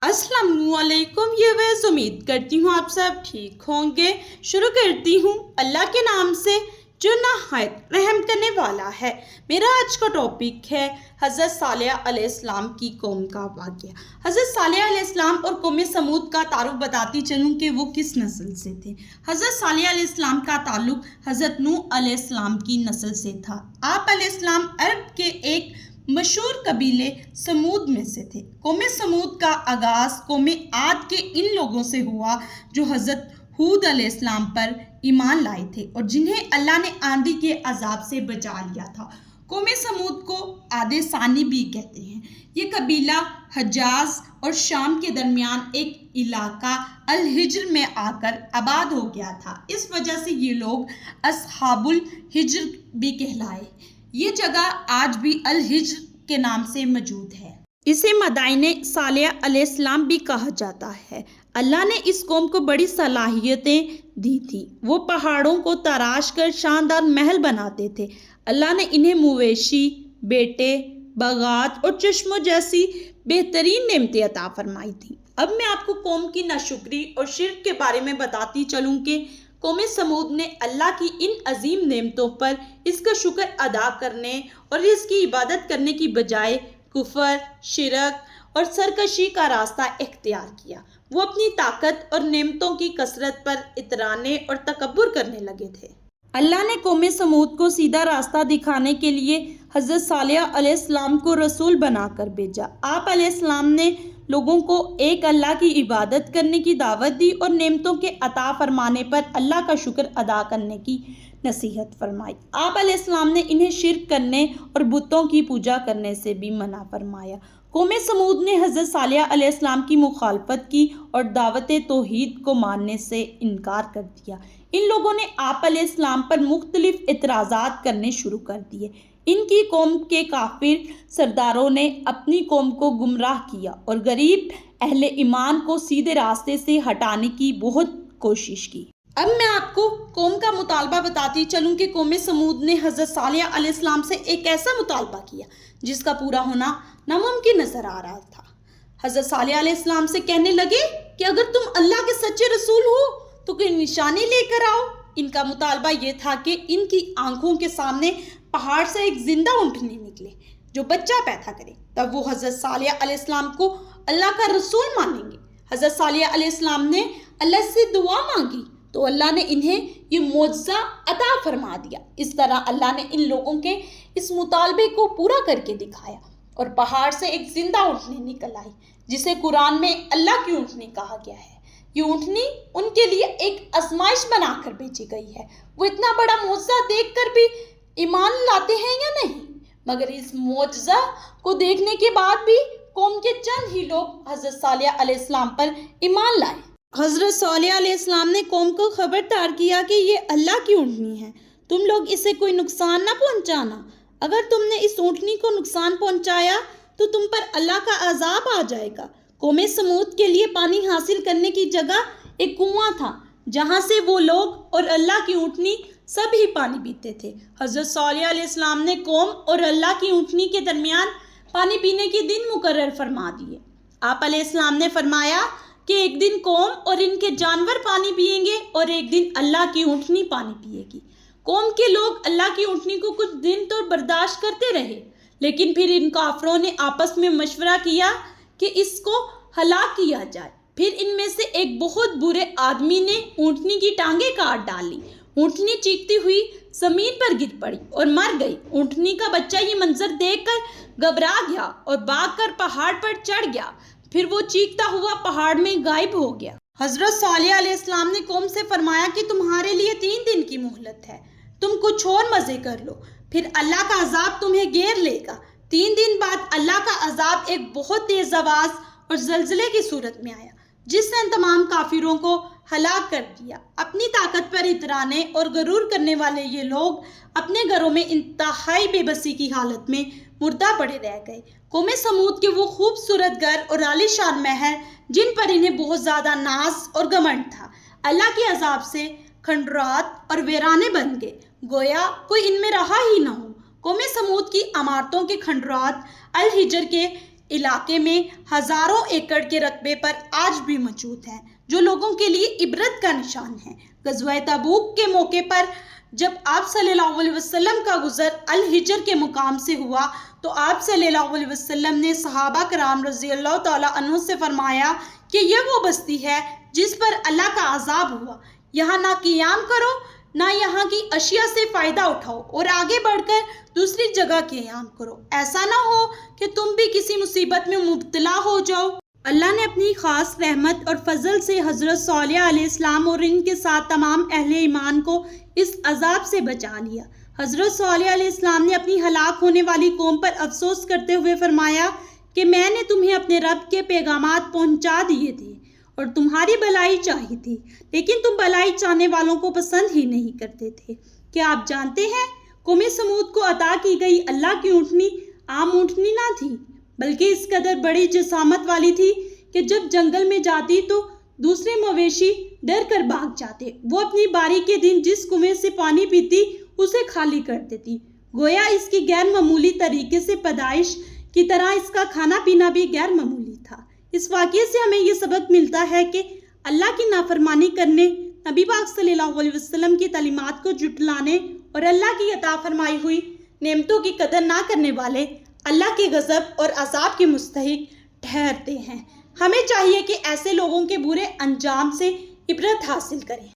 अस्सलाम वालेकुम व्यूअर्स, उम्मीद करती हूँ आप सब ठीक होंगे। शुरू करती हूँ अल्लाह के नाम से जो नहायत रहम करने वाला है। मेरा आज का टॉपिक है हज़रत सालेह अलैहिस्सलाम की कौम का वाक़या। हज़रत सालेह अलैहिस्सलाम और कौम समूद का तारुफ बताती चलूँ कि वो किस नस्ल से थे। हज़रत सालेह अलैहिस्सलाम का ताल्लुक़ हज़रत नूह अलैहिस्सलाम की नस्ल से था। आप अलैहिस्सलाम अरब के एक मशहूर कबीले समूद में से थे। कौम समूद का आगाज़ कौम आद के इन लोगों से हुआ जो हज़रत हूद अलैहिस्सलाम पर ईमान लाए थे और जिन्हें अल्लाह ने आंधी के अजाब से बचा लिया था। कौम समूद को आदे सानी भी कहते हैं। ये कबीला हजाज और शाम के दरमियान एक इलाका अल हिज्र में आकर आबाद हो गया था। इस वजह से ये लोग असहाबुल हिज्र भी कहलाए। ये जगह आज भी अल हिज्र के नाम से मौजूद है। इसे मदाइने सालेह अलैहिस्सलाम भी कहा जाता है। अल्लाह ने इस कौम को बड़ी सलाहियतें दी थी। वो पहाड़ों को तराश कर शानदार महल बनाते थे। अल्लाह ने इन्हें मवेशी, बेटे, बागात और चश्मों जैसी बेहतरीन नेमतें अता फरमाई थी। अब मैं आपको कौम की नाशुक्री और शिर्क के बारे में बताती चलूँ कि कौम समूद ने अल्लाह की इन अजीम नेमतों पर इसका शुक्र अदा करने और इसकी इबादत करने की बजाय कुफर, शिरक और सरकशी का रास्ता इख्तियार किया। वो अपनी ताकत और नेमतों की कसरत पर इतराने और तकब्बुर करने लगे थे। अल्लाह ने कौम समूद को सीधा रास्ता दिखाने के लिए हज़रत सालेह अलैहिस्सलाम को रसूल बनाकर भेजा। आप अलैहिस्सलाम ने लोगों को एक अल्लाह की इबादत करने की दावत दी और नेमतों के अता फरमाने पर अल्लाह का शुक्र अदा करने की नसीहत फरमाई। आप अलैहिस्सलाम ने इन्हें शिर्क करने और बुतों की पूजा करने से भी मना फरमाया। कौम समूद ने हज़रत सालेह अलैहिस्सलाम की मुखालफत की और दावत तौहीद को मानने से इनकार कर दिया। इन लोगों ने आप अलैहिस्सलाम पर मुख्तलिफ एतराज़ात करने शुरू कर दिए। इनकी कौम के काफिर सरदारों ने अपनी कौम को गुमराह किया और गरीब अहले ईमान को सीधे रास्ते से हटाने की बहुत कोशिश की। अब मैं आपको कौम का मुतालबा बताती चलूँ कि कौम समूद ने हज़रत सालेह अलैहिस्सलाम से एक ऐसा मुतालबा किया जिसका पूरा होना नामुमकिन नजर आ रहा था। हज़रत सालेह अलैहिस्सलाम से कहने लगे कि अगर तुम अल्लाह के सच्चे रसूल हो तो कोई निशानी लेकर आओ। इनका मुतालबा ये था कि इनकी आंखों के सामने पहाड़ से एक जिंदा ऊँटनी निकले जो बच्चा पैदा करे, तब वो हज़रत सालेह अलैहिस्सलाम को अल्लाह का रसूल मानेंगे। हज़रत सालेह अलैहिस्सलाम ने अल्लाह से दुआ मांगी तो अल्लाह ने इन्हें ये मौजज़ा अता फरमा दिया। इस तरह अल्लाह ने इन लोगों के इस मुतालबे को पूरा करके दिखाया और पहाड़ से एक जिंदा ऊँटनी निकल आई जिसे कुरान में अल्लाह की ऊँटनी कहा गया है। ये ऊँटनी उनके लिए एक आजमाइश बनाकर भेजी गई है। वो इतना बड़ा मौजज़ा देखकर भी ईमान लाते हैं या नहीं, मगर इस मौजज़ा को देखने के बाद भी कौम के चंद ही लोग हज़रत सालेह अलैहिस्सलाम पर ईमान लाए। हज़रत सालेह अलैहिस्सलाम ने कौम को खबरदार किया कि ये अल्लाह की ऊँटनी है, तुम लोग इसे कोई नुकसान ना पहुँचाना। अगर तुमने इस ऊँटनी को नुकसान पहुँचाया तो तुम पर अल्लाह का अजाब आ जाएगा। कौम समूद के लिए पानी हासिल करने की जगह एक कुआं था जहाँ से वो लोग और अल्लाह की ऊँटनी सब ही पानी पीते थे। हज़रत सालेह अलैहिस्सलाम ने कौम और अल्लाह की ऊँटनी के दरमियान पानी पीने के दिन मुकर्रर फरमा दिए। आप अलैहिस्सलाम ने फरमाया कि एक दिन कौम और इनके जानवर पानी पिएंगे और एक दिन अल्लाह की ऊँटनी पानी पिएगी। कौम के लोग अल्लाह की ऊँटनी को कुछ दिन तो बर्दाश्त करते रहे, लेकिन फिर इन काफरों ने आपस में मशवरा किया कि इसको हलाक किया जाए। फिर इनमें से एक बहुत बुरे आदमी ने ऊँटनी की टांगें काट डाली। ऊँटनी चीखती हुई जमीन पर गिर पड़ी और मर गई। ऊँटनी का बच्चा ये मंजर देखकर घबरा गया और भागकर पहाड़ पर चढ़ गया। फिर वो चीखता हुआ पहाड़ में गायब हो गया। हज़रत सालेह अलैहिस्सलाम ने कौम से फरमाया कि तुम्हारे लिए 3 दिन की मोहलत है, तुम कुछ और मज़े कर लो, फिर अल्लाह का अजाब तुम्हें घेर लेगा। 3 दिन बाद अल्लाह का अजाब एक बहुत तेज आवाज़ और जल्जले की सूरत में आया जिसने तमाम काफिरों को हलाक कर दिया। अपनी ताकत पर इतराने और गरूर करने वाले ये लोग अपने घरों में इंतहाई बेबसी की हालत में मुर्दा पड़े रह गए। कौम समूद के वो खूबसूरत घर और आलीशान महल जिन पर इन्हें बहुत ज़्यादा नाज और घमंड था, अल्लाह के अजाब से खंडरात और वीराने बन गए, गोया कोई इनमें रहा ही न हो। कौम समूद की इमारतों के खंडरात अल हिज्र के علاقے میں ہزاروں ایکڑ کے رقبے پر آج بھی موجود ہیں، جو لوگوں کے لیے عبرت کا نشان ہے۔ غزوہ تبوک کے موقع پر جب آپ صلی اللہ علیہ وسلم کا گزر الحجر کے مقام سے ہوا تو آپ صلی اللہ علیہ وسلم نے صحابہ کرام رضی اللہ تعالیٰ عنہ سے فرمایا کہ یہ وہ بستی ہے جس پر اللہ کا عذاب ہوا، یہاں نہ قیام کرو نہ یہاں کی اشیاء سے فائدہ اٹھاؤ اور آگے بڑھ کر دوسری جگہ قیام کرو، ایسا نہ ہو کہ تم بھی کسی مصیبت میں مبتلا ہو جاؤ۔ اللہ نے اپنی خاص رحمت اور فضل سے حضرت صالح علیہ السلام اور ان کے ساتھ تمام اہل ایمان کو اس عذاب سے بچا لیا۔ حضرت صالح علیہ السلام نے اپنی ہلاک ہونے والی قوم پر افسوس کرتے ہوئے فرمایا کہ میں نے تمہیں اپنے رب کے پیغامات پہنچا دیے تھے اور تمہاری بھلائی چاہی تھی، لیکن تم بھلائی چاہنے والوں کو پسند ہی نہیں کرتے تھے۔ کیا آپ جانتے ہیں قوم سمود کو عطا کی گئی اللہ کی اونٹنی عام اونٹنی نہ تھی، بلکہ اس قدر بڑی جسامت والی تھی کہ جب جنگل میں جاتی تو دوسرے مویشی ڈر کر بھاگ جاتے۔ وہ اپنی باری کے دن جس کنویں سے پانی پیتی اسے خالی کر دیتی، گویا اس کی غیر معمولی طریقے سے پیدائش کی طرح اس کا کھانا پینا بھی غیر معمولی تھا۔ اس واقعے سے ہمیں یہ سبق ملتا ہے کہ اللہ کی نافرمانی کرنے، نبی پاک صلی اللہ علیہ وسلم کی تعلیمات کو جھٹلانے اور اللہ کی عطا فرمائی ہوئی نعمتوں کی قدر نہ کرنے والے اللہ کے غضب اور عذاب کے مستحق ٹھہرتے ہیں۔ ہمیں چاہیے کہ ایسے لوگوں کے برے انجام سے عبرت حاصل کریں۔